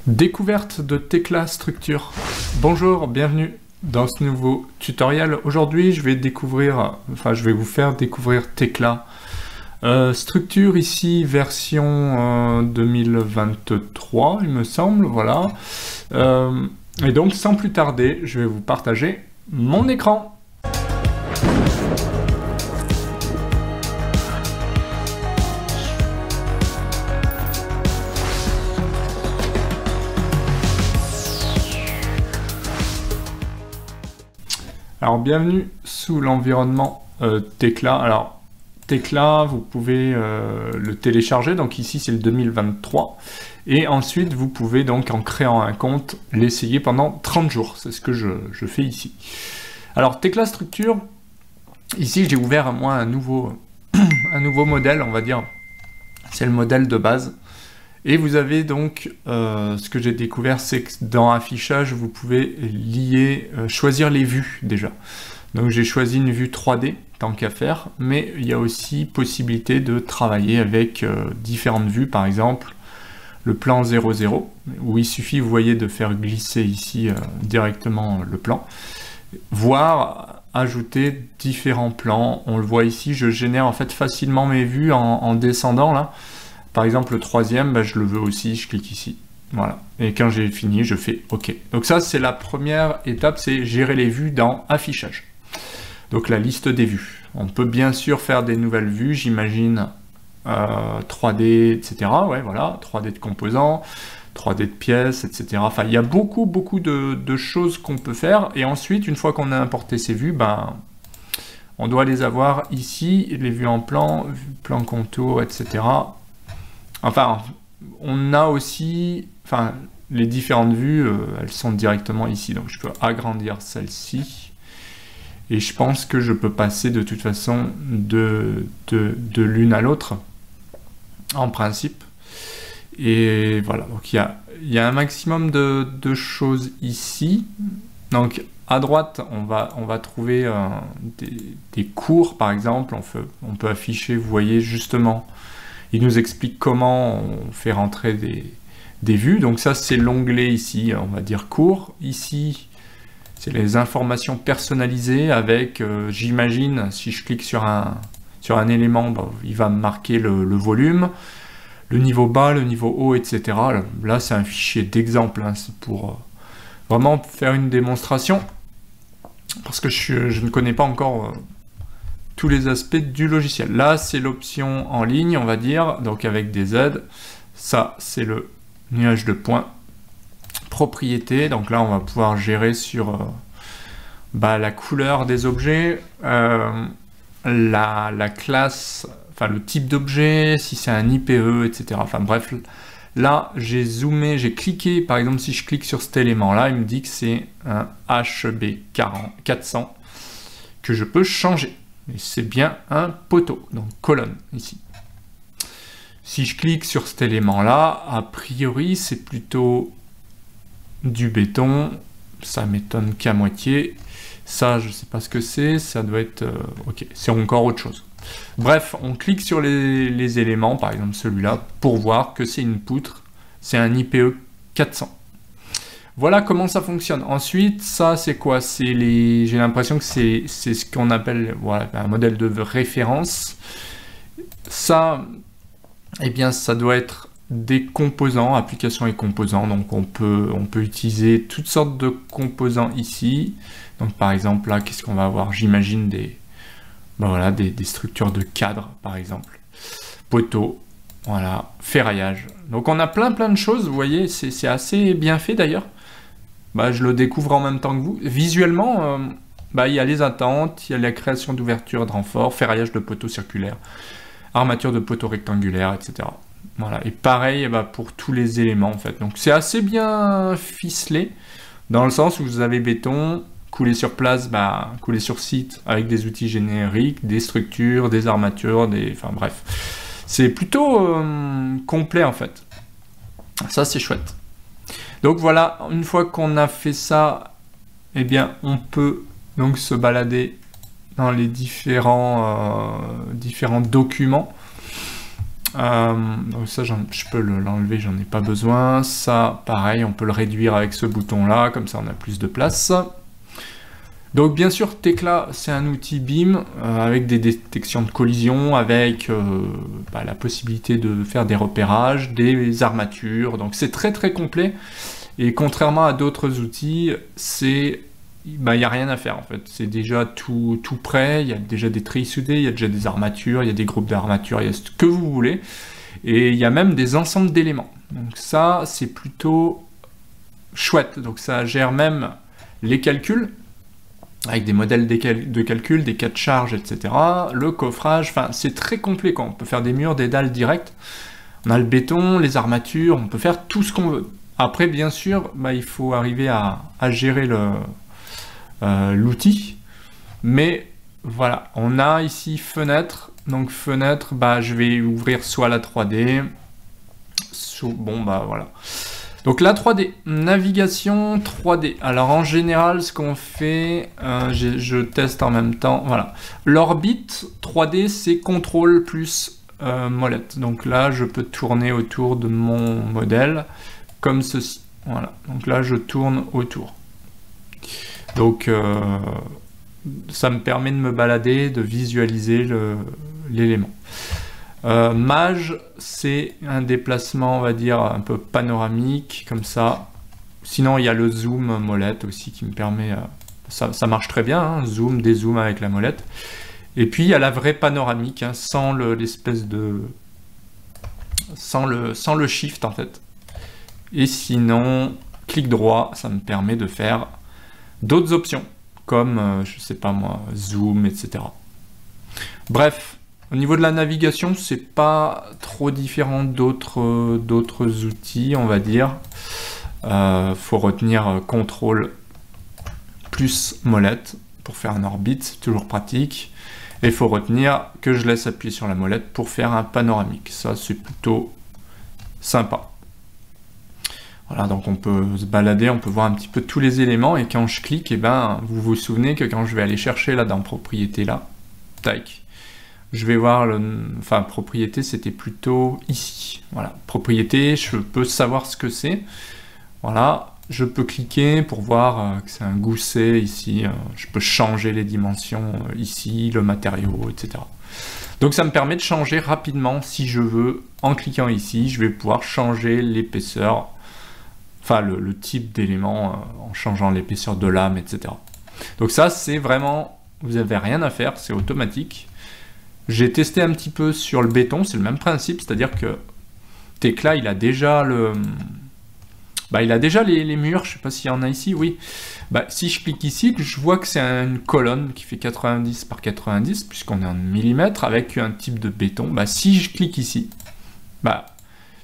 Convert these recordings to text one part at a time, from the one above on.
Découverte de Tekla Structure. Bonjour, bienvenue dans ce nouveau tutoriel. Aujourd'hui, je vais vous faire découvrir Tekla Structure, ici version 2023, il me semble, voilà. Et donc, sans plus tarder, je vais vous partager mon écran. Alors, bienvenue sous l'environnement Tekla. Alors, Tekla, vous pouvez le télécharger. Donc ici, c'est le 2023. Et ensuite, vous pouvez donc, en créant un compte, l'essayer pendant 30 jours. C'est ce que je fais ici. Alors, Tekla Structure, ici, j'ai ouvert, moi, un nouveau modèle, on va dire. C'est le modèle de base. Et vous avez donc, ce que j'ai découvert, c'est que dans Affichage, vous pouvez choisir les vues déjà. Donc j'ai choisi une vue 3D, tant qu'à faire, mais il y a aussi possibilité de travailler avec différentes vues, par exemple le plan 0,0, où il suffit, vous voyez, de faire glisser ici directement le plan, voire ajouter différents plans. On le voit ici, je génère en fait facilement mes vues en descendant là. Par exemple, le troisième, je le veux aussi, je clique ici. Voilà. Et quand j'ai fini, je fais OK. Donc ça, c'est la première étape, c'est gérer les vues dans Affichage. Donc la liste des vues. On peut bien sûr faire des nouvelles vues, j'imagine 3D, etc. Ouais, voilà, 3D de composants, 3D de pièces, etc. Enfin, il y a beaucoup de choses qu'on peut faire. Et ensuite, une fois qu'on a importé ces vues, on doit les avoir ici, les vues en plan, plan contour, etc. Enfin, on a aussi, les différentes vues, elles sont directement ici. Donc, je peux agrandir celle-ci. Et je pense que je peux passer de toute façon de l'une à l'autre, en principe. Et voilà, donc il y a un maximum de choses ici. Donc, à droite, on va trouver des cours, par exemple. On peut afficher, vous voyez, justement... Il nous explique comment on fait rentrer des vues. Donc ça, c'est l'onglet ici, on va dire cours. Ici, c'est les informations personnalisées avec, j'imagine, si je clique sur un élément, il va me marquer le volume, le niveau bas, le niveau haut, etc. Là, c'est un fichier d'exemple. C'est pour vraiment faire une démonstration. Parce que je ne connais pas encore... tous les aspects du logiciel. Là, c'est l'option en ligne, on va dire, donc avec des aides. Ça, c'est le nuage de points. Propriété, donc là, on va pouvoir gérer sur la couleur des objets, la classe, le type d'objet, si c'est un IPE, etc. Enfin bref, là, j'ai zoomé, j'ai cliqué, par exemple, si je clique sur cet élément-là, il me dit que c'est un HB400 que je peux changer. Et c'est bien un poteau, donc colonne, ici. Si je clique sur cet élément-là, a priori, c'est plutôt du béton. Ça m'étonne qu'à moitié. Ça, je ne sais pas ce que c'est. Ça doit être... ok, c'est encore autre chose. Bref, on clique sur les éléments, par exemple celui-là, pour voir que c'est une poutre. C'est un IPE 400. Voilà comment ça fonctionne. Ensuite, ça c'est quoi? J'ai l'impression que c'est ce qu'on appelle un modèle de référence. Ça, eh bien, ça doit être des composants, applications et composants. Donc on peut utiliser toutes sortes de composants ici. Donc par exemple là, qu'est-ce qu'on va avoir? J'imagine des structures de cadre, par exemple. Poteau, voilà, ferraillage. Donc on a plein de choses, vous voyez, c'est assez bien fait d'ailleurs. Je le découvre en même temps que vous. Visuellement, il y a les attentes, il y a la création d'ouverture de renfort, ferraillage de poteaux circulaires, armature de poteaux rectangulaires, etc. Voilà. Et pareil pour tous les éléments en fait. Donc c'est assez bien ficelé, dans le sens où vous avez béton, coulé sur place, coulé sur site, avec des outils génériques, des structures, des armatures, enfin bref. C'est plutôt complet en fait. Ça c'est chouette. Donc voilà, une fois qu'on a fait ça, eh bien, on peut donc se balader dans les différents documents. Donc ça, je peux l'enlever, j'en ai pas besoin. Ça, pareil, on peut le réduire avec ce bouton-là, comme ça on a plus de place. Donc bien sûr, Tekla, c'est un outil BIM avec des détections de collision, avec la possibilité de faire des repérages, des armatures. Donc c'est très très complet. Et contrairement à d'autres outils, il n'y a rien à faire en fait. C'est déjà tout prêt, il y a déjà des trilles soudées, il y a déjà des armatures, il y a des groupes d'armatures, il y a ce que vous voulez. Et il y a même des ensembles d'éléments. Donc ça, c'est plutôt chouette. Donc ça gère même les calculs, avec des modèles de calcul, des cas de charge, etc. Le coffrage, enfin c'est très complet quoi. On peut faire des murs, des dalles directes. On a le béton, les armatures, on peut faire tout ce qu'on veut. Après, bien sûr, il faut arriver à gérer l'outil. Mais voilà, on a ici fenêtre. Donc fenêtre, je vais ouvrir soit la 3D, voilà. Donc la 3D, navigation 3D. Alors en général, ce qu'on fait, je teste en même temps, voilà. L'orbite 3D, c'est contrôle plus molette. Donc là, je peux tourner autour de mon modèle, comme ceci. Voilà, donc là, je tourne autour. Donc ça me permet de me balader, de visualiser l'élément. Mage, c'est un déplacement, on va dire, un peu panoramique, comme ça. Sinon, il y a le zoom molette aussi qui me permet... ça marche très bien, hein, zoom, dézoom avec la molette. Et puis, il y a la vraie panoramique, hein, sans l'espèce de... sans le shift, en fait. Et sinon, clic droit, ça me permet de faire d'autres options, comme, je sais pas moi, zoom, etc. Bref. Au niveau de la navigation, c'est pas trop différent d'autres outils, on va dire. Faut retenir contrôle plus molette pour faire un orbite, toujours pratique. Et il faut retenir que je laisse appuyer sur la molette pour faire un panoramique. Ça, c'est plutôt sympa. Voilà, donc on peut se balader, on peut voir un petit peu tous les éléments. Et quand je clique, vous vous souvenez que quand je vais aller chercher là dans propriété là, tac. Je vais voir, propriété, c'était plutôt ici. Voilà, propriété, je peux savoir ce que c'est. Voilà, je peux cliquer pour voir que c'est un gousset ici. Je peux changer les dimensions ici, le matériau, etc. Donc ça me permet de changer rapidement, si je veux, en cliquant ici, je vais pouvoir changer l'épaisseur, le type d'élément en changeant l'épaisseur de lame, etc. Donc ça, c'est vraiment, vous n'avez rien à faire, c'est automatique. J'ai testé un petit peu sur le béton, c'est le même principe, c'est-à-dire que Tekla, il a déjà les murs, je sais pas s'il y en a ici, oui. Si je clique ici, je vois que c'est une colonne qui fait 90 par 90, puisqu'on est en millimètres, avec un type de béton. Si je clique ici,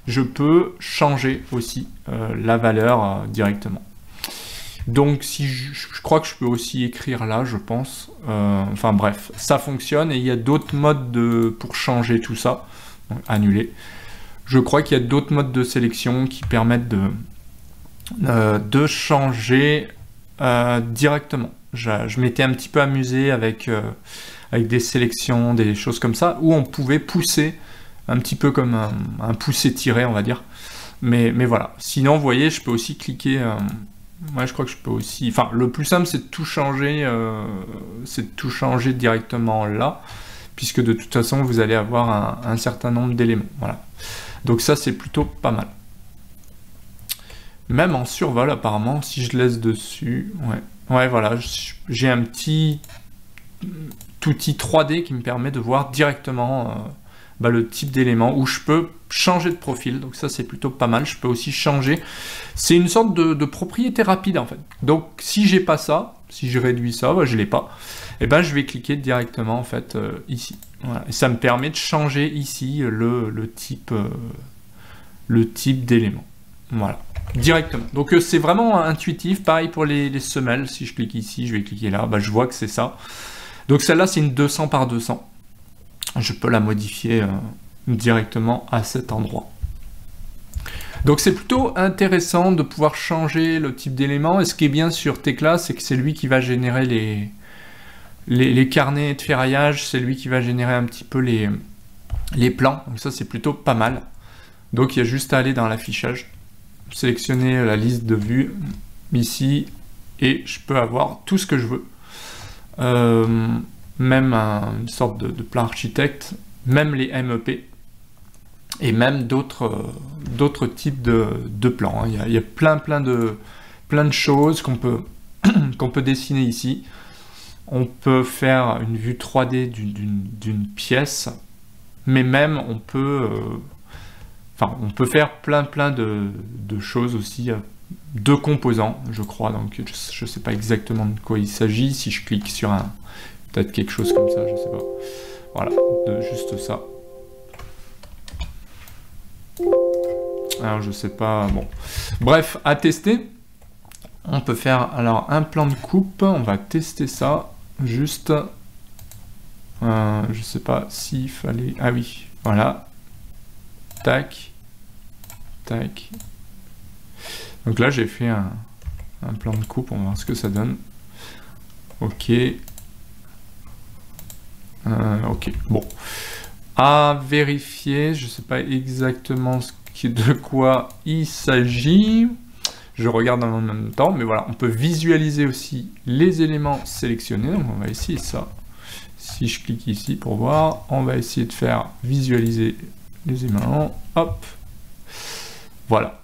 je peux changer aussi la valeur directement. Donc, si je crois que je peux aussi écrire là, je pense. Bref, ça fonctionne et il y a d'autres modes pour changer tout ça. Donc, annuler. Je crois qu'il y a d'autres modes de sélection qui permettent de changer directement. Je m'étais un petit peu amusé avec des sélections, des choses comme ça, où on pouvait pousser un petit peu comme un pouce étiré, on va dire. Mais voilà. Sinon, vous voyez, je peux aussi cliquer... Moi, je crois que je peux aussi... le plus simple, c'est de tout changer, directement là, puisque de toute façon, vous allez avoir un certain nombre d'éléments. Voilà. Donc ça, c'est plutôt pas mal. Même en survol, apparemment, si je laisse dessus... Ouais, voilà, j'ai un petit outil 3D qui me permet de voir directement... le type d'élément où je peux changer de profil, donc ça c'est plutôt pas mal. Je peux aussi changer, c'est une sorte de propriété rapide en fait. Donc si j'ai pas ça, si je réduis ça, je l'ai pas, et je vais cliquer directement en fait ici. Voilà. Et ça me permet de changer ici le type d'élément. Voilà, directement. Donc c'est vraiment intuitif. Pareil pour les semelles, si je clique ici, je vais cliquer là, je vois que c'est ça. Donc celle-là c'est une 200 par 200. Je peux la modifier directement à cet endroit. Donc c'est plutôt intéressant de pouvoir changer le type d'élément. Et ce qui est bien sur Tekla, c'est que c'est lui qui va générer les carnets de ferraillage, c'est lui qui va générer un petit peu les plans, donc ça c'est plutôt pas mal. Donc il y a juste à aller dans l'affichage, sélectionner la liste de vues ici, et je peux avoir tout ce que je veux. Même une sorte de plan architecte, même les MEP, et même d'autres types de plans. Hein. Il y a plein de choses qu'on peut, qu'on peut dessiner ici. On peut faire une vue 3D d'une pièce, mais même on peut, on peut faire plein de choses aussi, de composants, je crois. Donc je ne sais pas exactement de quoi il s'agit. Si je clique sur peut-être quelque chose comme ça, je sais pas. Voilà, juste ça. Alors je sais pas, bon. Bref, à tester. On peut faire alors un plan de coupe, on va tester ça. Juste, je sais pas s'il fallait... Ah oui, voilà. Tac. Tac. Donc là, j'ai fait un plan de coupe, on va voir ce que ça donne. Ok. Ok, bon. À vérifier, je sais pas exactement de quoi il s'agit. Je regarde en même temps, mais voilà, on peut visualiser aussi les éléments sélectionnés. Donc on va essayer ça. Si je clique ici pour voir, on va essayer de faire visualiser les éléments. Hop. Voilà.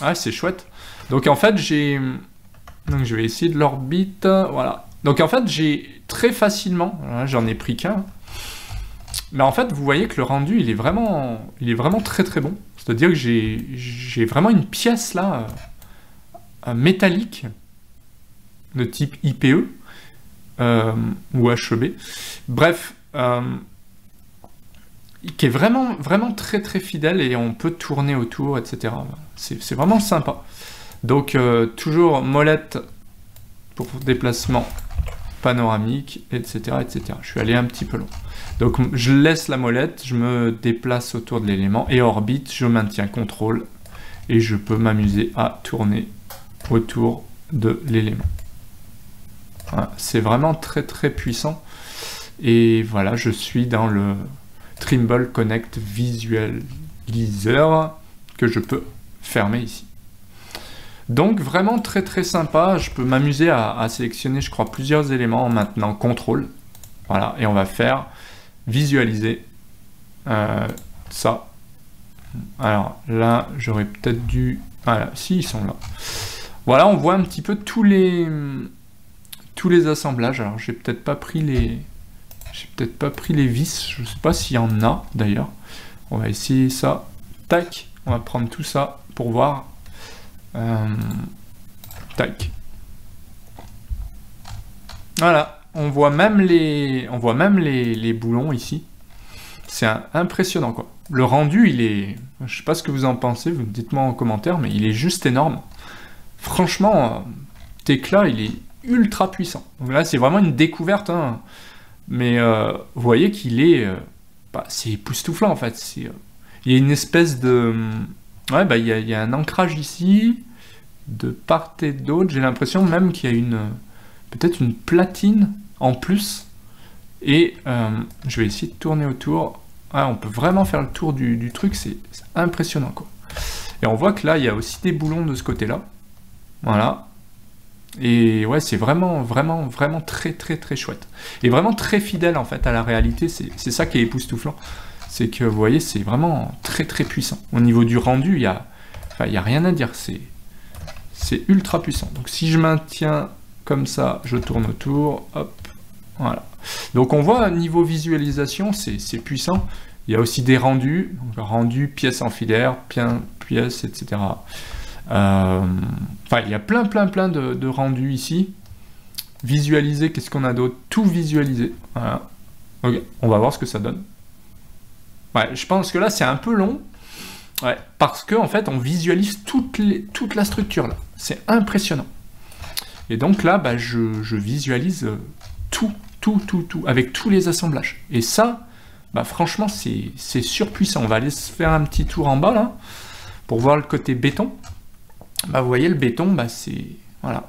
Ah, c'est chouette. Donc en fait, donc je vais essayer de l'orbite. Voilà. Donc en fait, j'ai très facilement, j'en ai pris qu'un. Mais en fait, vous voyez que le rendu, il est vraiment très bon. C'est-à-dire que j'ai vraiment une pièce là, métallique, de type IPE, ou HEB. Bref, qui est vraiment très fidèle, et on peut tourner autour, etc. C'est vraiment sympa. Donc, toujours molette pour déplacement panoramique, etc., etc. Je suis allé un petit peu long. Donc je laisse la molette, je me déplace autour de l'élément, et orbite, je maintiens contrôle, et je peux m'amuser à tourner autour de l'élément. Voilà, c'est vraiment très puissant. Et voilà, je suis dans le Trimble Connect Visualizer que je peux fermer ici. Donc vraiment très sympa. Je peux m'amuser à sélectionner, je crois, plusieurs éléments en maintenant contrôle. Voilà, et on va faire visualiser ça. Alors là, j'aurais peut-être dû... Voilà, si, ils sont là. Voilà, on voit un petit peu tous les assemblages. Alors j'ai peut-être pas pris les vis, je sais pas s'il y en a d'ailleurs. On va essayer ça. Tac, on va prendre tout ça pour voir. Tac. Voilà, on voit même les boulons ici. C'est impressionnant quoi. Le rendu, il est... Je sais pas ce que vous en pensez, vous dites-moi en commentaire, mais il est juste énorme. Franchement, Tekla, il est ultra puissant. Donc là, c'est vraiment une découverte, hein. Mais vous voyez qu'il est... c'est époustouflant, en fait. Il y a une espèce de... Ouais, il y a un ancrage ici, de part et d'autre. J'ai l'impression même qu'il y a peut-être une platine en plus. Et je vais essayer de tourner autour. Ah, on peut vraiment faire le tour du truc, c'est impressionnant, quoi. Et on voit que là, il y a aussi des boulons de ce côté-là. Voilà. Et ouais, c'est vraiment très chouette. Et vraiment très fidèle, en fait, à la réalité. C'est ça qui est époustouflant. C'est que, vous voyez, c'est vraiment très puissant. Au niveau du rendu, il y a rien à dire. C'est ultra puissant. Donc, si je maintiens comme ça, je tourne autour, hop, voilà. Donc, on voit, niveau visualisation, c'est puissant. Il y a aussi des rendus, donc rendus, pièces en filaire, pièces, etc. Il y a plein de rendus ici. Visualiser, qu'est-ce qu'on a d'autre? Tout visualiser. Voilà. Ok, on va voir ce que ça donne. Ouais, je pense que là, c'est un peu long. Ouais, parce que en fait, on visualise toute la structure là. C'est impressionnant. Et donc là, je visualise tout, avec tous les assemblages. Et ça, franchement, c'est surpuissant. On va aller se faire un petit tour en bas là, pour voir le côté béton. Vous voyez, le béton, c'est... Voilà.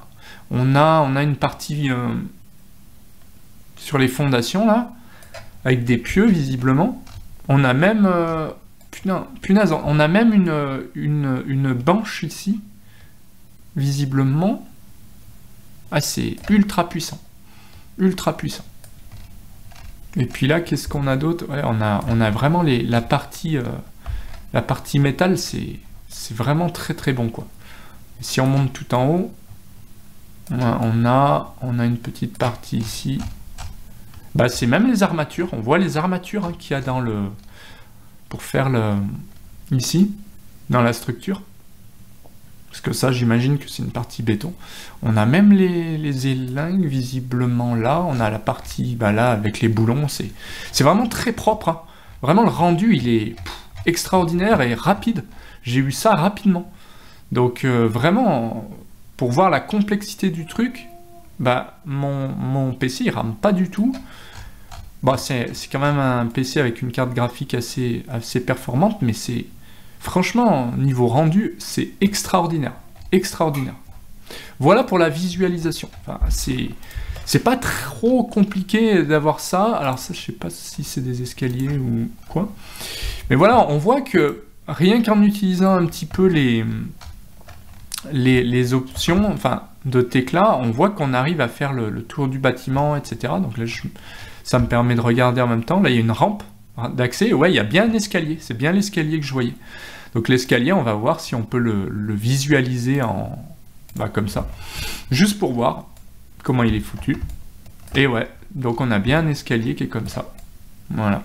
On a une partie sur les fondations, là, avec des pieux, visiblement. On a même... punaise, on a même une banche ici, visiblement. Ah, c'est ultra puissant. Ultra puissant. Et puis là, qu'est-ce qu'on a d'autre? Ouais, on a vraiment la partie métal, c'est vraiment très très bon, quoi. Et si on monte tout en haut, on a une petite partie ici. Bah, c'est même les armatures. On voit les armatures, hein, qu'il y a dans le... pour faire ici, dans la structure. Parce que ça, j'imagine que c'est une partie béton. On a même les élingues, visiblement, là. On a la partie, bah, là, avec les boulons. C'est vraiment très propre, hein. Vraiment, le rendu, il est extraordinaire et rapide. J'ai eu ça rapidement. Donc, vraiment, pour voir la complexité du truc, bah, mon PC, il rame pas du tout. Bon, c'est quand même un PC avec une carte graphique assez performante, mais c'est... Franchement, niveau rendu, c'est extraordinaire. Extraordinaire. Voilà pour la visualisation. Enfin, c'est pas trop compliqué d'avoir ça. Alors ça, je sais pas si c'est des escaliers ou quoi. Mais voilà, on voit que rien qu'en utilisant un petit peu les options, enfin, de Tekla, on voit qu'on arrive à faire le tour du bâtiment, etc. Donc là, ça me permet de regarder en même temps. Là, il y a une rampe d'accès. Ouais, il y a bien un escalier. C'est bien l'escalier que je voyais. Donc l'escalier, on va voir si on peut le visualiser comme ça. Juste pour voir comment il est foutu. Et ouais, donc on a bien un escalier qui est comme ça. Voilà.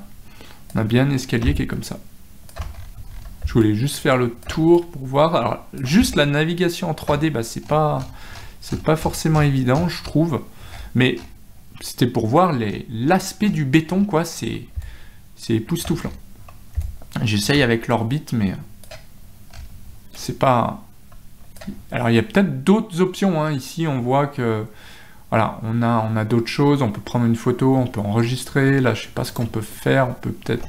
On a bien un escalier qui est comme ça. Je voulais juste faire le tour pour voir. Alors, juste la navigation en 3D, bah, c'est pas forcément évident, je trouve. Mais c'était pour voir l'aspect du béton, quoi. C'est époustouflant. J'essaye avec l'orbite, mais c'est pas... Alors, il y a peut-être d'autres options, hein. Ici, on voit que... Voilà, on a d'autres choses. On peut prendre une photo, on peut enregistrer. Là, je sais pas ce qu'on peut faire. On peut peut-être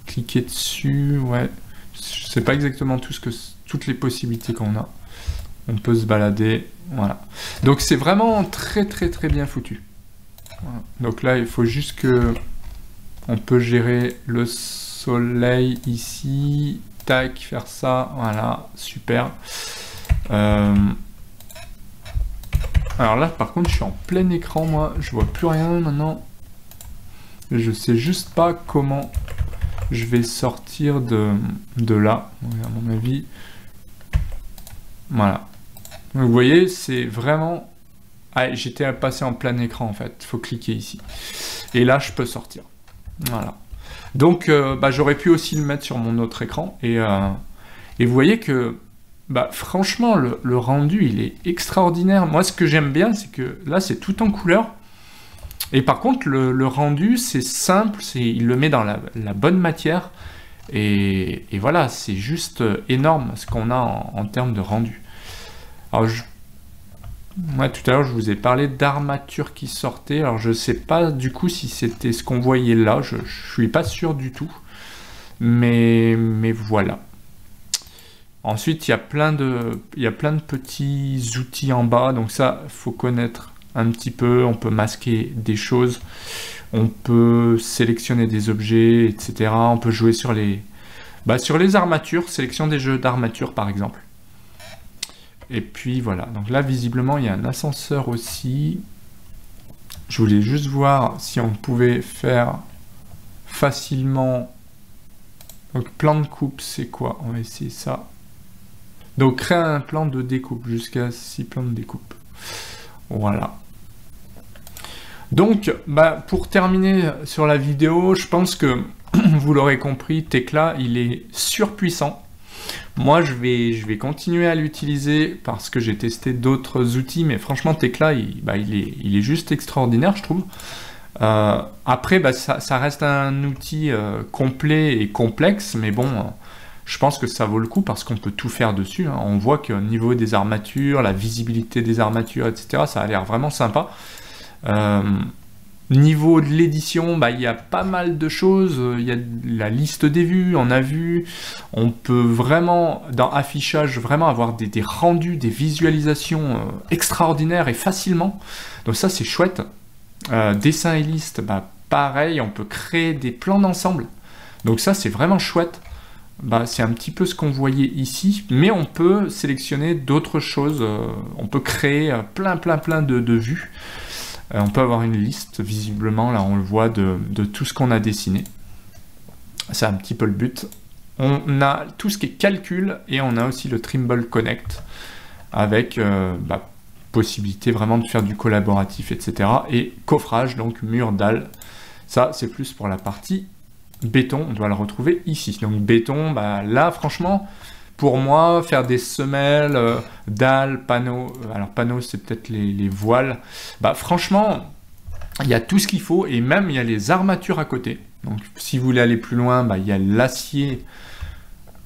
cliquer dessus. Ouais. Je sais pas exactement toutes les possibilités qu'on a. On peut se balader. Voilà. Donc, c'est vraiment très, très, très bien foutu. Voilà. Donc là, il faut juste que... On peut gérer le soleil ici. Tac, faire ça. Voilà, super. Alors là, par contre, je suis en plein écran, moi. Je vois plus rien maintenant. Je sais juste pas comment je vais sortir de là. À mon avis. Voilà. Donc, vous voyez, c'est vraiment... Ah, j'étais passé en plein écran, en fait. Il faut cliquer ici. Et là, je peux sortir. Voilà. Donc, j'aurais pu aussi le mettre sur mon autre écran. Et vous voyez que... franchement, le rendu, il est extraordinaire. Moi, ce que j'aime bien, c'est que là, c'est tout en couleur. Et par contre, le rendu, c'est simple. Il le met dans la bonne matière. Et voilà, c'est juste énorme ce qu'on a en termes de rendu. Alors, moi, tout à l'heure, je vous ai parlé d'armature qui sortait. Alors, je sais pas du coup si c'était ce qu'on voyait là. Je suis pas sûr du tout. Mais voilà. Ensuite, il y a plein de petits outils en bas, donc ça, faut connaître un petit peu. On peut masquer des choses, on peut sélectionner des objets, etc. On peut jouer sur les armatures, sélection des jeux d'armature par exemple. Et puis voilà, donc là, visiblement, il y a un ascenseur aussi. Je voulais juste voir si on pouvait faire facilement... Donc, plan de coupe, c'est quoi? On va essayer ça. Donc, créer un plan de découpe, jusqu'à 6 plans de découpe. Voilà. Donc, pour terminer sur la vidéo, je pense que vous l'aurez compris, Tekla, il est surpuissant. Moi, je vais continuer à l'utiliser parce que j'ai testé d'autres outils, mais franchement, Tekla, il est juste extraordinaire, je trouve. Après, ça reste un outil complet et complexe, mais bon... Je pense que ça vaut le coup parce qu'on peut tout faire dessus. Hein. On voit qu'au niveau des armatures, la visibilité des armatures, etc., ça a l'air vraiment sympa. Niveau de l'édition, il y a pas mal de choses. Il y a la liste des vues, on a vu. On peut vraiment, dans affichage, vraiment avoir des rendus, des visualisations extraordinaires et facilement. Donc ça, c'est chouette. Dessin et liste, pareil, on peut créer des plans d'ensemble. Donc ça, c'est vraiment chouette. Bah, c'est un petit peu ce qu'on voyait ici, mais on peut sélectionner d'autres choses. On peut créer plein de vues. On peut avoir une liste, visiblement, là on le voit, de tout ce qu'on a dessiné. C'est un petit peu le but. On a tout ce qui est calcul, et on a aussi le Trimble Connect, avec possibilité vraiment de faire du collaboratif, etc. Et coffrage, donc mur, dalle. Ça, c'est plus pour la partie béton, on doit le retrouver ici. Donc béton, là franchement, pour moi, faire des semelles, dalles, panneaux, alors panneaux c'est peut-être les voiles, franchement, il y a tout ce qu'il faut, et même il y a les armatures à côté. Donc si vous voulez aller plus loin, il y a l'acier,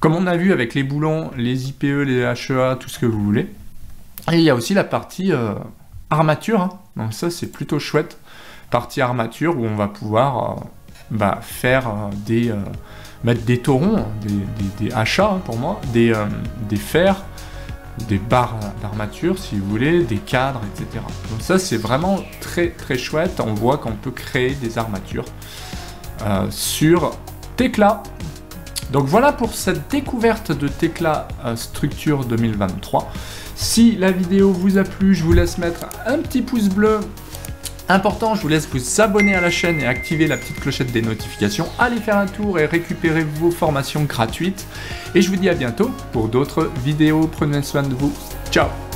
comme on a vu avec les boulons, les IPE, les HEA, tout ce que vous voulez. Et il y a aussi la partie armature, hein. Donc ça c'est plutôt chouette, partie armature où on va pouvoir faire mettre des taurons, des hachas pour moi, des fers, des barres d'armature si vous voulez, des cadres, etc. Donc ça c'est vraiment très chouette, on voit qu'on peut créer des armatures sur Tekla. Donc voilà pour cette découverte de Tekla Structure 2023. Si la vidéo vous a plu, je vous laisse mettre un petit pouce bleu. Important, je vous laisse vous abonner à la chaîne et activer la petite clochette des notifications. Allez faire un tour et récupérer vos formations gratuites. Et je vous dis à bientôt pour d'autres vidéos. Prenez soin de vous. Ciao!